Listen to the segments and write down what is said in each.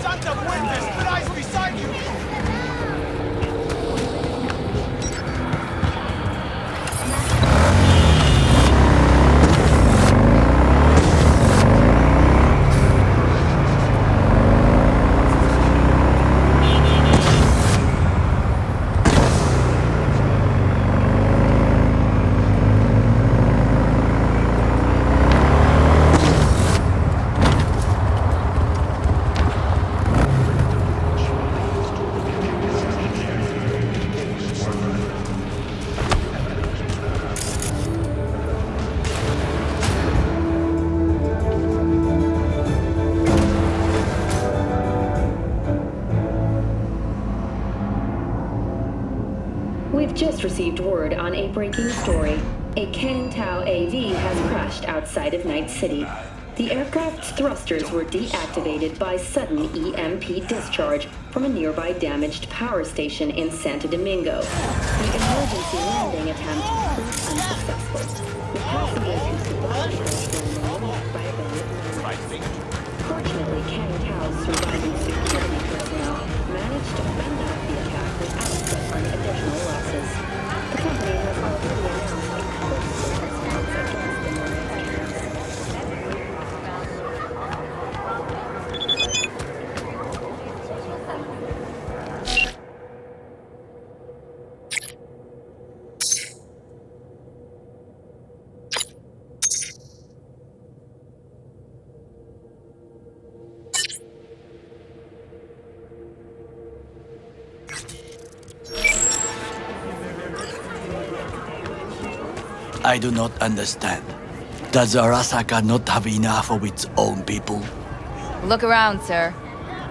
Santa Muerte lies beside you! We've just received word on a breaking story. A Kangtao AV has crashed outside of Night City. The aircraft's thrusters were deactivated by sudden EMP discharge from a nearby damaged power station in Santo Domingo. The emergency landing attempt proved unsuccessful. The passengers who survived were removed by abandoned. Fortunately, Kangtao's surviving security personnel managed to fend off the attack without suffering additional losses. The company has already announced a close response against the murder. I do not understand. Does Arasaka not have enough of its own people? Look around, sir.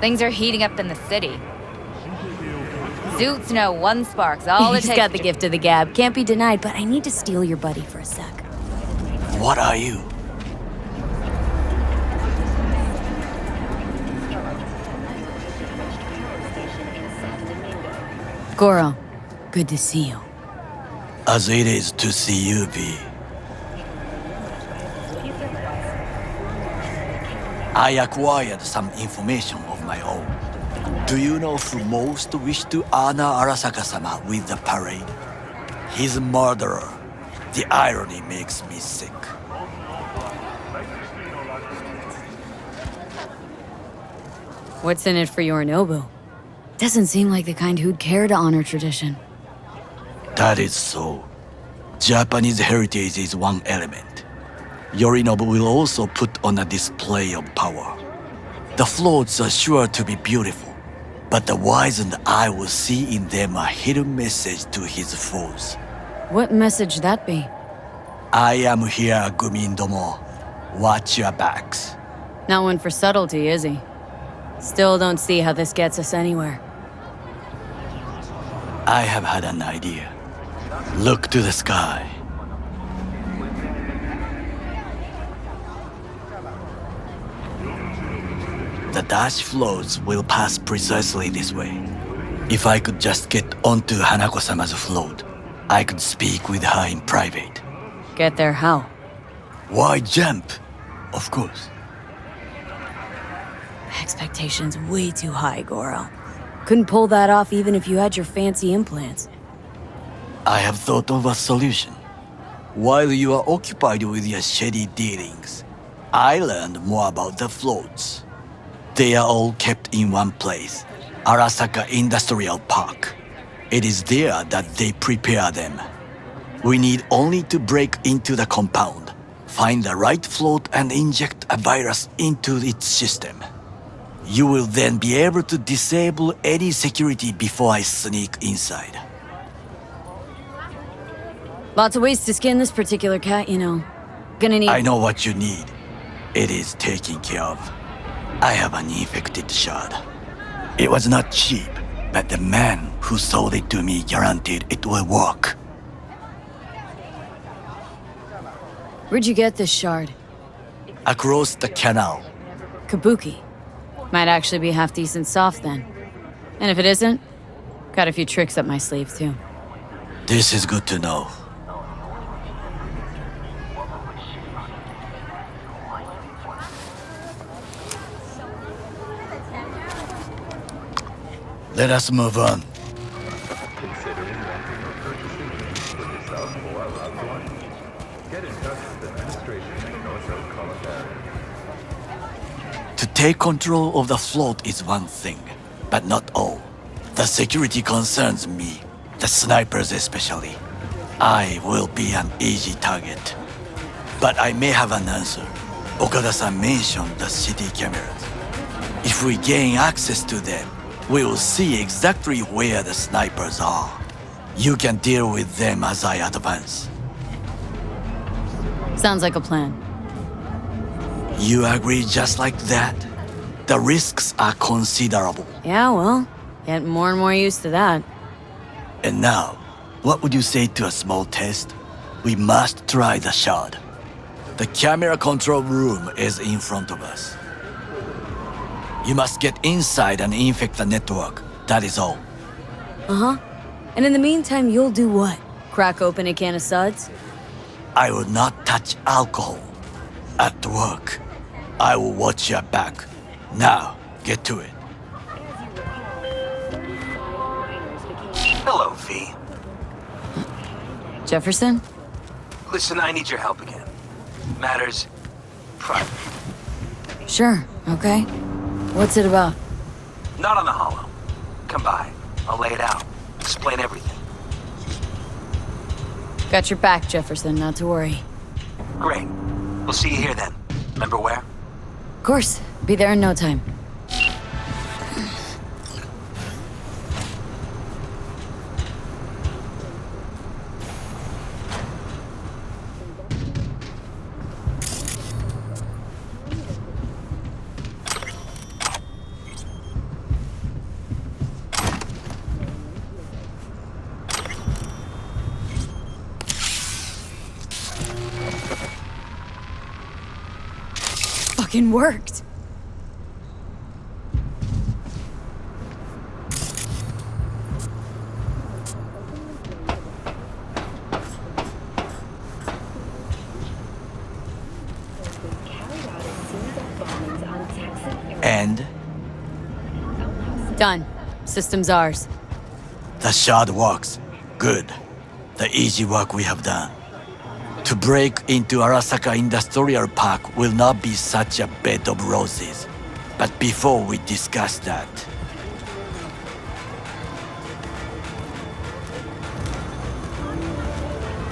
Things are heating up in the city. Zoots know one spark's all it takes. He's got the gift of the gab. Can't be denied, but I need to steal your buddy for a sec. What are you? Goro, good to see you. As it is to see you, V. I acquired some information of my own. Do you know who most wished to honor Arasaka-sama with the parade? His murderer. The irony makes me sick. What's in it for Yorinobu? Doesn't seem like the kind who'd care to honor tradition. That is so. Japanese heritage is one element. Yorinobu will also put on a display of power. The floats are sure to be beautiful, but the wizened eye will see in them a hidden message to his foes. What message that be? I am here, Gumindomo. Watch your backs. Not one for subtlety, is he? Still don't see how this gets us anywhere. I have had an idea. Look to the sky. The dash floats will pass precisely this way. If I could just get onto Hanako-sama's float, I could speak with her in private. Get there how? Why jump? Of course. Expectations way too high, Goro. Couldn't pull that off even if you had your fancy implants. I have thought of a solution. While you are occupied with your shady dealings, I learned more about the floats. They are all kept in one place, Arasaka Industrial Park. It is there that they prepare them. We need only to break into the compound, find the right float and inject a virus into its system. You will then be able to disable any security before I sneak inside. Lots of ways to skin this particular cat, you know. Gonna need— I know what you need. It is taken care of. I have an infected shard. It was not cheap, but the man who sold it to me guaranteed it will work. Where'd you get this shard? Across the canal. Kabuki. Might actually be half-decent soft then. And if it isn't, got a few tricks up my sleeve too. This is good to know. Let us move on. Considering renting or purchasing units for yourself or a loved one? Get in touch with administration at Northrop College. To take control of the float is one thing, but not all. The security concerns me, the snipers especially. I will be an easy target. But I may have an answer. Okada-san mentioned the city cameras. If we gain access to them, we will see exactly where the snipers are. You can deal with them as I advance. Sounds like a plan. You agree just like that? The risks are considerable. Yeah, well, getting more and more used to that. And now, what would you say to a small test? We must try the shard. The camera control room is in front of us. You must get inside and infect the network. That is all. Uh-huh. And in the meantime, you'll do what? Crack open a can of suds? I will not touch alcohol. At work, I will watch your back. Now, get to it. Hello, V. Jefferson? Listen, I need your help again. Matters private. Sure, okay. What's it about? Not on the holo. Come by. I'll lay it out. Explain everything. Got your back, Jefferson, not to worry. Great. We'll see you here then. Remember where? Of course, be there in no time. Fucking worked. And Done. System's ours. the shard works. Good. The easy work we have done. To break into Arasaka Industrial Park will not be such a bed of roses. But before we discuss that,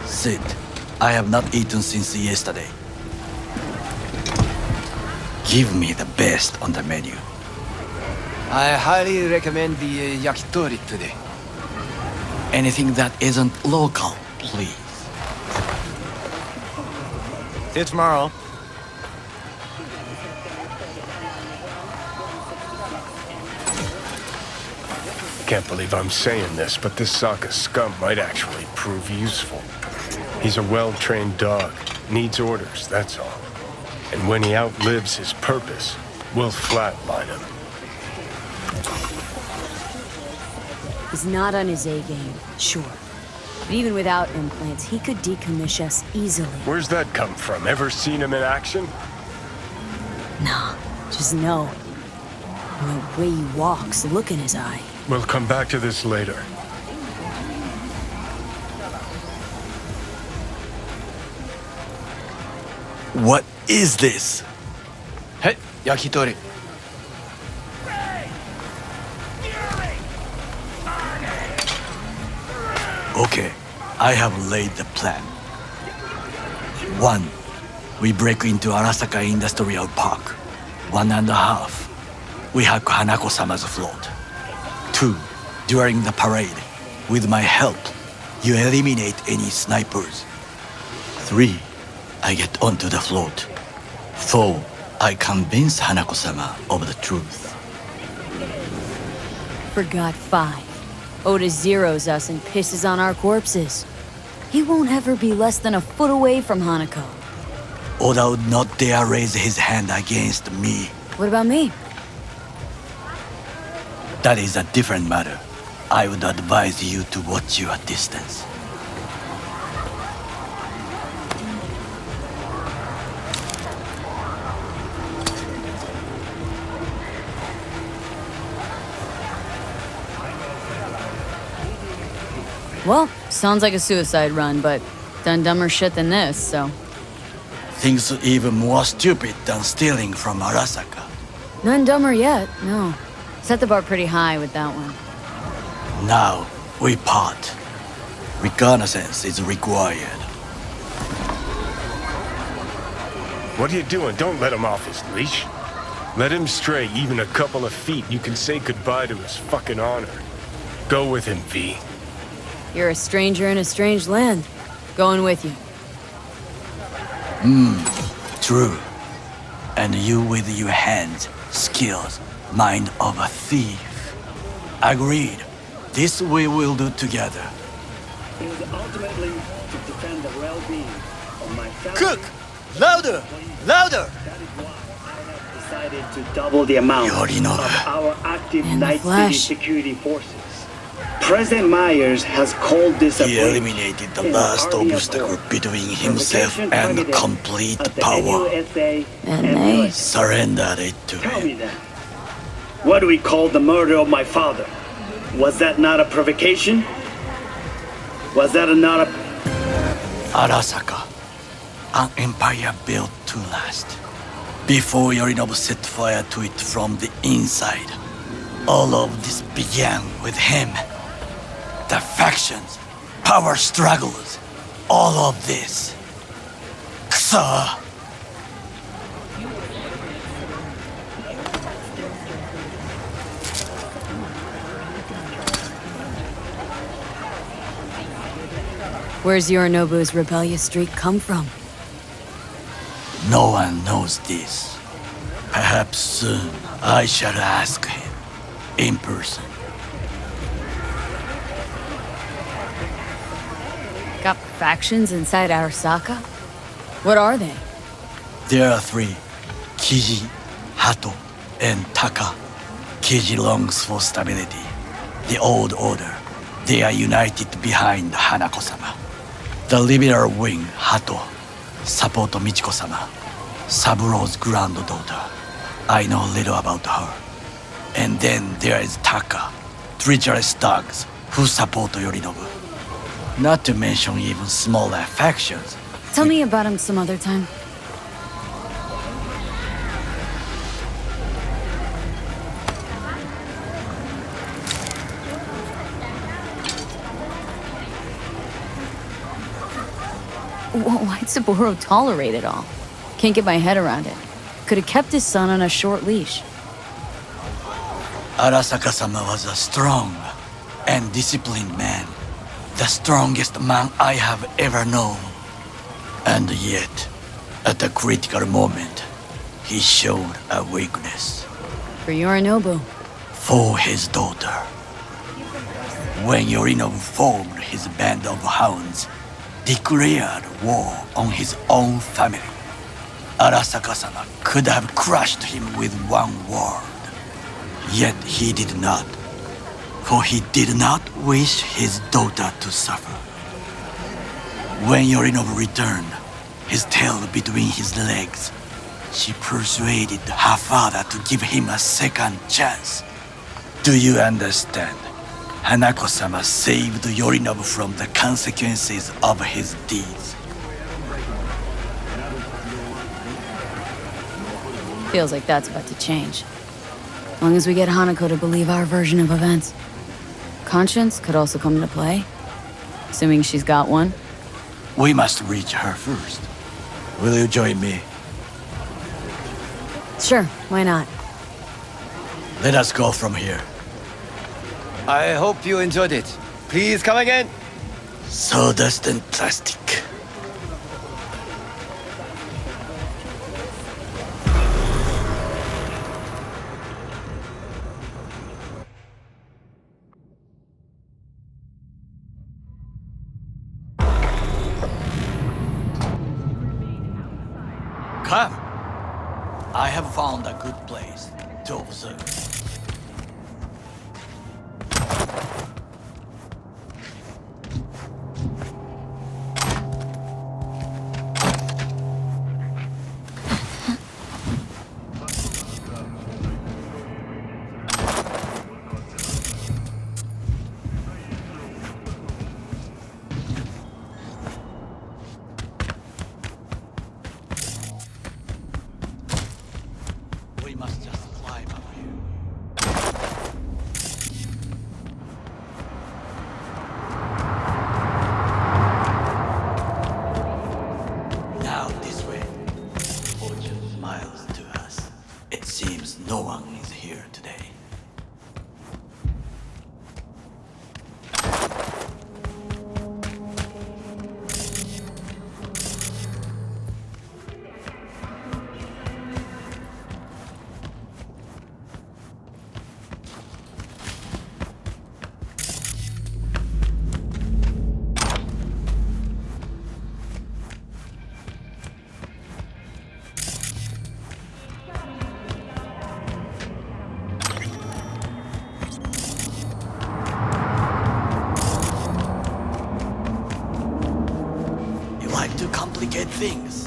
sit. I have not eaten since yesterday. Give me the best on the menu. I highly recommend the yakitori today. Anything that isn't local, please. See you tomorrow. Can't believe I'm saying this, but this Sokka scum might actually prove useful. He's a well-trained dog. Needs orders, that's all. And when he outlives his purpose, we'll flatline him. He's not on his A game, sure. But even without implants, he could decommission us easily. Where's that come from? Ever seen him in action? Nah, just know. And the way he walks, the look in his eye. We'll come back to this later. What is this? Hey, yakitori. Okay, I have laid the plan. 1. We break into Arasaka Industrial Park. 1.5. We hack Hanako-sama's float. 2. During the parade, with my help, you eliminate any snipers. 3. I get onto the float. 4. I convince Hanako-sama of the truth. Forgot 5. Oda zeroes us and pisses on our corpses. He won't ever be less than a foot away from Hanako. Oda would not dare raise his hand against me. What about me? That is a different matter. I would advise you to watch your distance. Well, sounds like a suicide run, but done dumber shit than this, so... Things even more stupid than stealing from Arasaka. None dumber yet, no. Set the bar pretty high with that one. Now, we part. Reconnaissance is required. What are you doing? Don't let him off his leash. Let him stray even a couple of feet. You can say goodbye to his fucking honor. Go with him, V. You're a stranger in a strange land. Going with you. True. And you with your hands, skills, mind of a thief. Agreed. This we will do together. It is ultimately to defend the well-being of my family. Cook! Louder! Louder! That is why I have decided to double the amount Yorinobu. of our active And the Night City Flash. security forces. President Myers has called this a He breach eliminated the in last Army obstacle Accord. between himself Provocation and targeted complete at the power. NUSA And and they- us. Surrendered it to Tell me him. then, what do we call the murder of my father? Was that not a provocation? Was that not a... Arasaka. An empire built to last. Before Yorinobu set fire to it from the inside. All of this began with him. The factions, power struggles, all of this. Kusa! Where's Yorinobu's rebellious streak come from? No one knows this. Perhaps soon I shall ask him in person. Got factions inside Arasaka? What are they? There are three: Kiji, Hato, and Taka. Kiji longs for stability. The old order. They are united behind Hanako-sama. The liberal wing, Hato, support Michiko-sama, Saburo's granddaughter. I know little about her. And then there is Taka, treacherous thugs who support Yorinobu. Not to mention even smaller factions. Tell me about him some other time. Why'd Saburo tolerate it all? Can't get my head around it. Could have kept his son on a short leash. Arasaka-sama was a strong and disciplined man. The strongest man I have ever known. And yet, at a critical moment, he showed a weakness. For Yorinobu. For his daughter. When Yorinobu formed his band of hounds, declared war on his own family, Arasaka-sama could have crushed him with one word. Yet he did not, for he did not wish his daughter to suffer. When Yorinobu returned, his tail between his legs, she persuaded her father to give him a second chance. Do you understand? Hanako-sama saved Yorinobu from the consequences of his deeds. Feels like that's about to change. As long as we get Hanako to believe our version of events. Conscience could also come into play. Assuming she's got one. We must reach her first. Will you join me? Sure, why not? Let us go from here. I hope you enjoyed it. Please come again. Sawdust and plastic. Come. I have found a good place to observe. here today. You like to complicate things.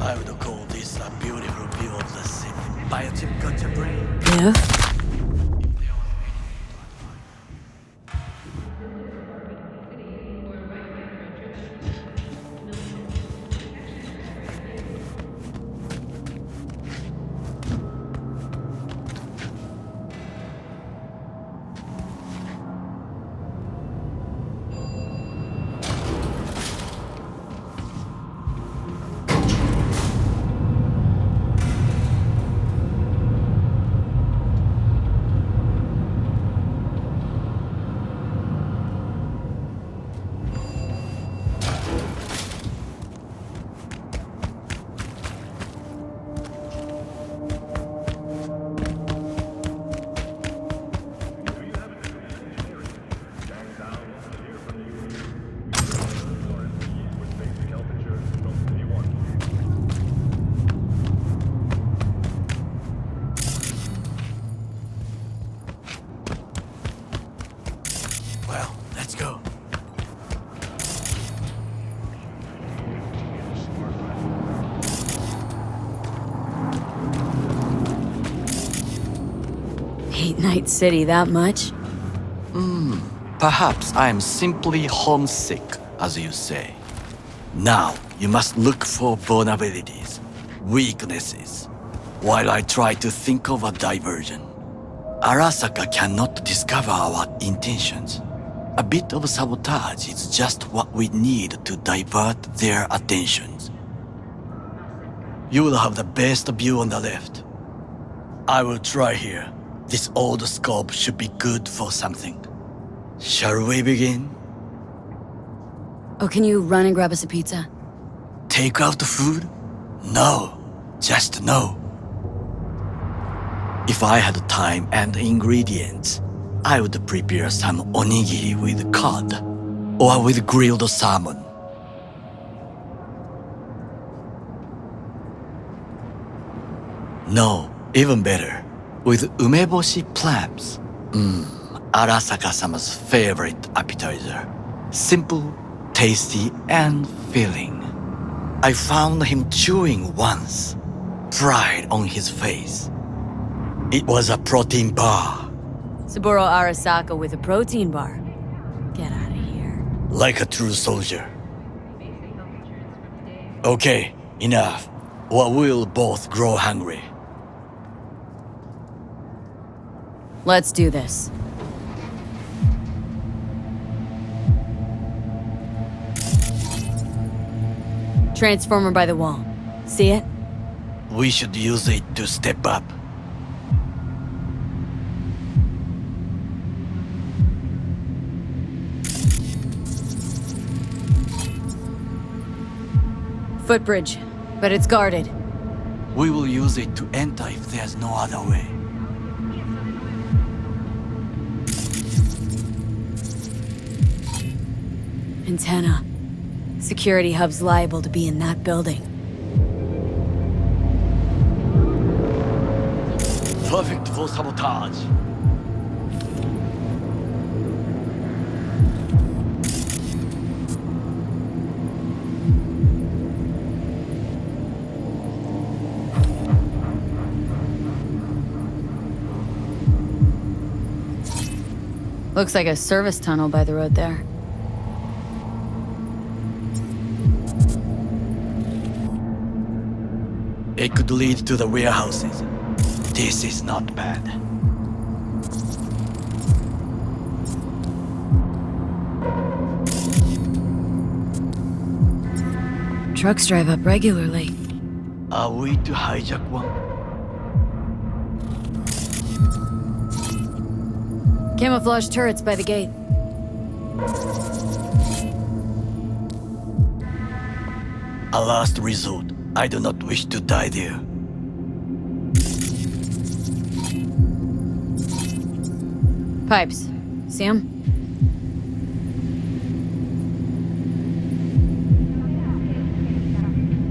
I would call this a beautiful view of the city. Biochip got your brain. Yeah? Well, let's go. Hate Night City that much? Perhaps I am simply homesick, as you say. Now, you must look for vulnerabilities, weaknesses, while I try to think of a diversion. Arasaka cannot discover our intentions. A bit of sabotage is just what we need to divert their attentions. You will have the best view on the left. I will try here. This old scope should be good for something. Shall we begin? Oh, can you run and grab us a pizza? Take out the food? No, just no. If I had time and ingredients, I would prepare some onigiri with cod or with grilled salmon. No, even better, with umeboshi clams. Arasaka-sama's favorite appetizer. Simple, tasty and filling. I found him chewing once, pride on his face. It was a protein bar. Saburo Arasaka with a protein bar. Get out of here. Like a true soldier. Okay, enough. Or we'll both grow hungry. Let's do this. Transformer by the wall. See it? We should use it to step up. Footbridge, but it's guarded. We will use it to enter if there's no other way. Antenna. Security hub's liable to be in that building. Perfect for sabotage. Looks like a service tunnel by the road there. It could lead to the warehouses. This is not bad. Trucks drive up regularly. Are we to hijack one? Camouflage turrets by the gate. A last resort. I do not wish to die there. Pipes. See 'em?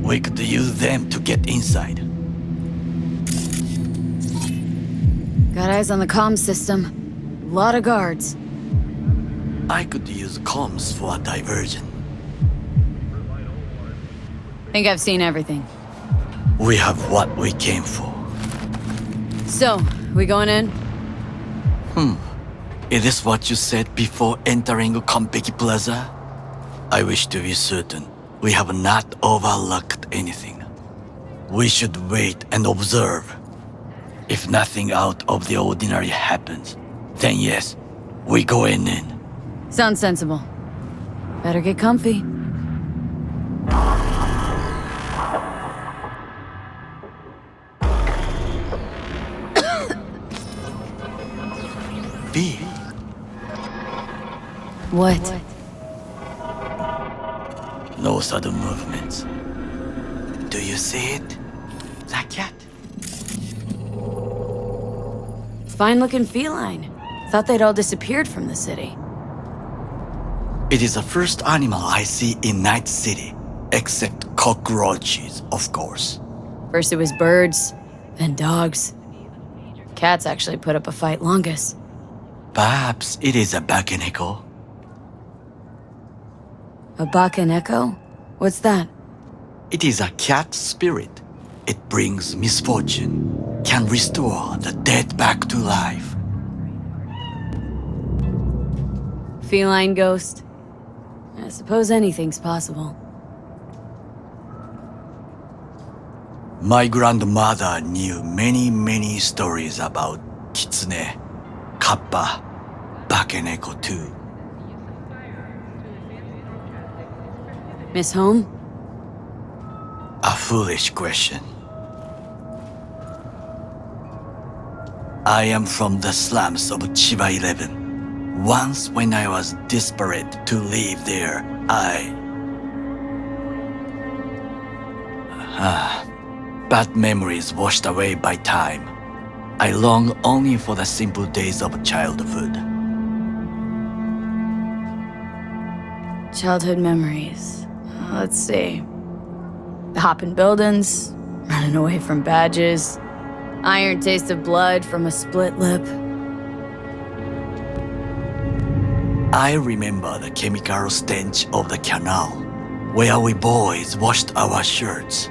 We could use them to get inside. Got eyes on the comm system. Lot of guards. I could use comms for a diversion. Think I've seen everything. We have what we came for. So, we going in? Is this what you said before entering Konpeki Plaza? I wish to be certain we have not overlooked anything. We should wait and observe. If nothing out of the ordinary happens, then yes, we go in. Sounds sensible. Better get comfy. B. What? No sudden movements. Do you see it? The cat? Fine-looking feline. Thought they'd all disappeared from the city. It is the first animal I see in Night City, except cockroaches, of course. First it was birds, then dogs. Cats actually put up a fight longest. Perhaps it is a bakeneko. A Bakaneko? What's that? It is a cat spirit. It brings misfortune, can restore the dead back to life. Feline ghost? I suppose anything's possible. My grandmother knew many stories about kitsune, kappa, bakeneko too. Miss Home? A foolish question. I am from the slums of Chiba 11. Once when I was desperate to live there, bad memories washed away by time. I long only for the simple days of childhood. Childhood memories. Let's see. Hopping buildings, running away from badges, iron taste of blood from a split lip. I remember the chemical stench of the canal, where we boys washed our shirts.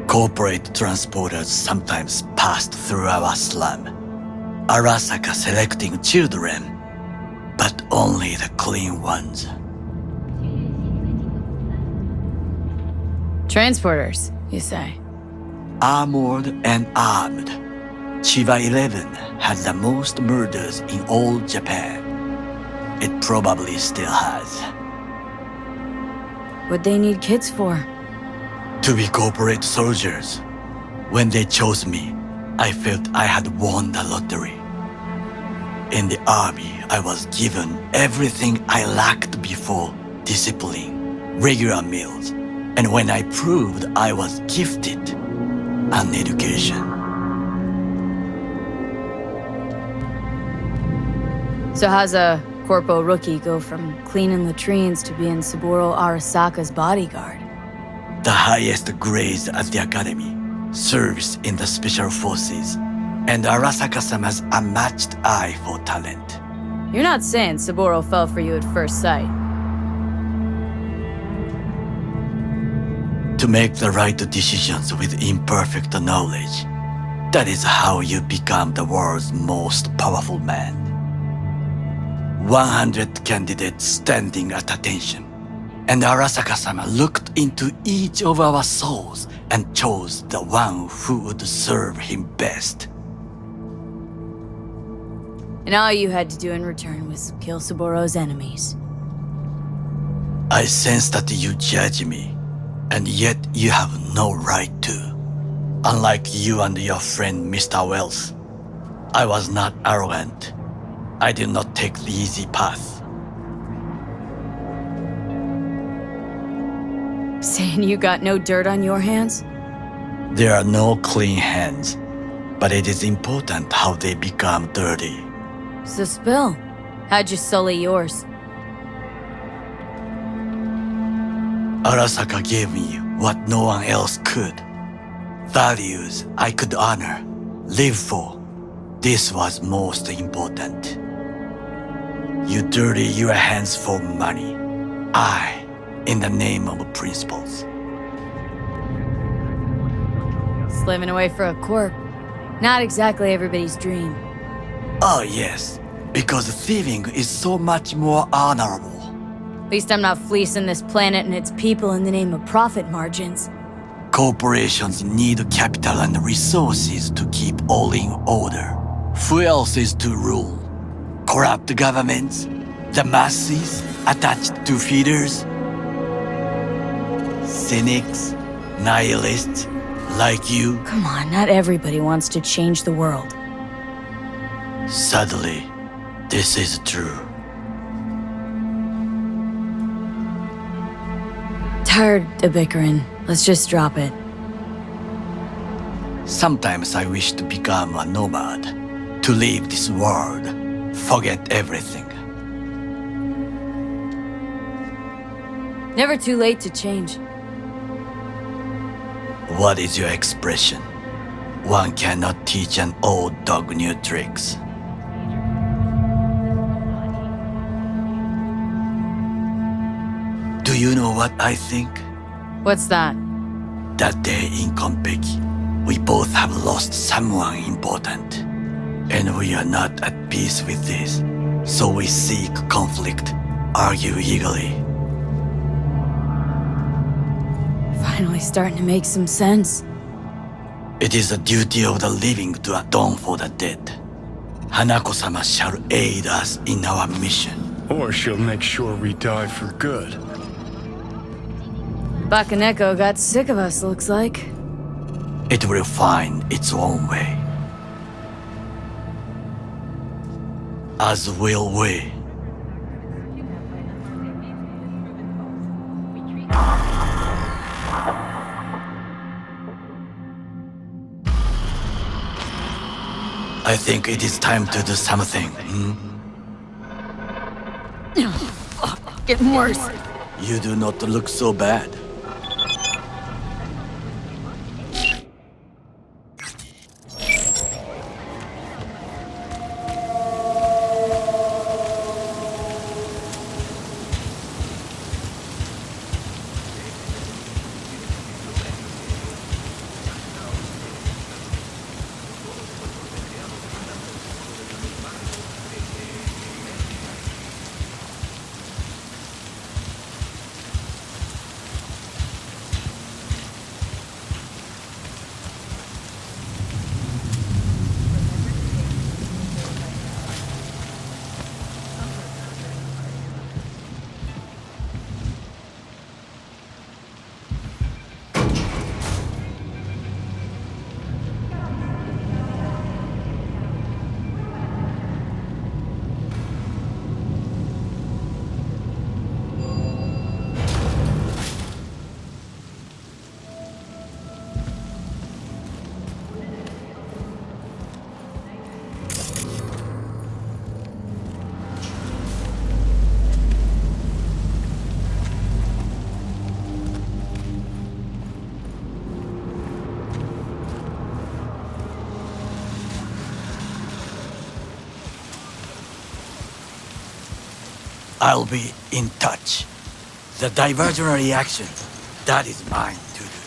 Corporate transporters sometimes passed through our slum, Arasaka selecting children, but only the clean ones. Transporters, you say? Armored and armed, Chiba 11 had the most murders in all Japan. It probably still has. What'd they need kids for? To be corporate soldiers. When they chose me, I felt I had won the lottery. In the army, I was given everything I lacked before: discipline, regular meals, and when I proved I was gifted, an education. So how's a corpo rookie go from cleaning latrines to being Saburo Arasaka's bodyguard? The highest grades at the academy, service in the special forces, and Arasaka-sama's unmatched eye for talent. You're not saying Saburo fell for you at first sight. To make the right decisions with imperfect knowledge, that is how you become the world's most powerful man. 100 candidates standing at attention, and Arasaka-sama looked into each of our souls and chose the one who would serve him best. And all you had to do in return was kill Saburo's enemies. I sense that you judge me, and yet you have no right to. Unlike you and your friend Mr. Wells, I was not arrogant. I did not take the easy path. Saying you got no dirt on your hands? There are no clean hands, but it is important how they become dirty. So spill. How'd you sully yours? Arasaka gave me what no one else could. Values I could honor, live for. This was most important. You dirty your hands for money. I, in the name of principles. Slaving away for a corp. Not exactly everybody's dream. Oh yes, because thieving is so much more honorable. At least I'm not fleecing this planet and its people in the name of profit margins. Corporations need capital and resources to keep all in order. Who else is to rule? Corrupt governments? The masses attached to feeders? Cynics? Nihilists? Like you? Come on, not everybody wants to change the world. Sadly, this is true. Tired of bickering. Let's just drop it. Sometimes I wish to become a nomad, to leave this world, forget everything. Never too late to change. What is your expression? One cannot teach an old dog new tricks. Do you know what I think? What's that? That day in Konpeki, we both have lost someone important. And we are not at peace with this. So we seek conflict, argue eagerly. Finally starting to make some sense. It is the duty of the living to atone for the dead. Hanako-sama shall aid us in our mission. Or she'll make sure we die for good. Bakaneko got sick of us, looks like. It will find its own way. As will we. I think it is time to do something. Getting worse. You do not look so bad. I'll be in touch. The diversionary action, that is mine to do.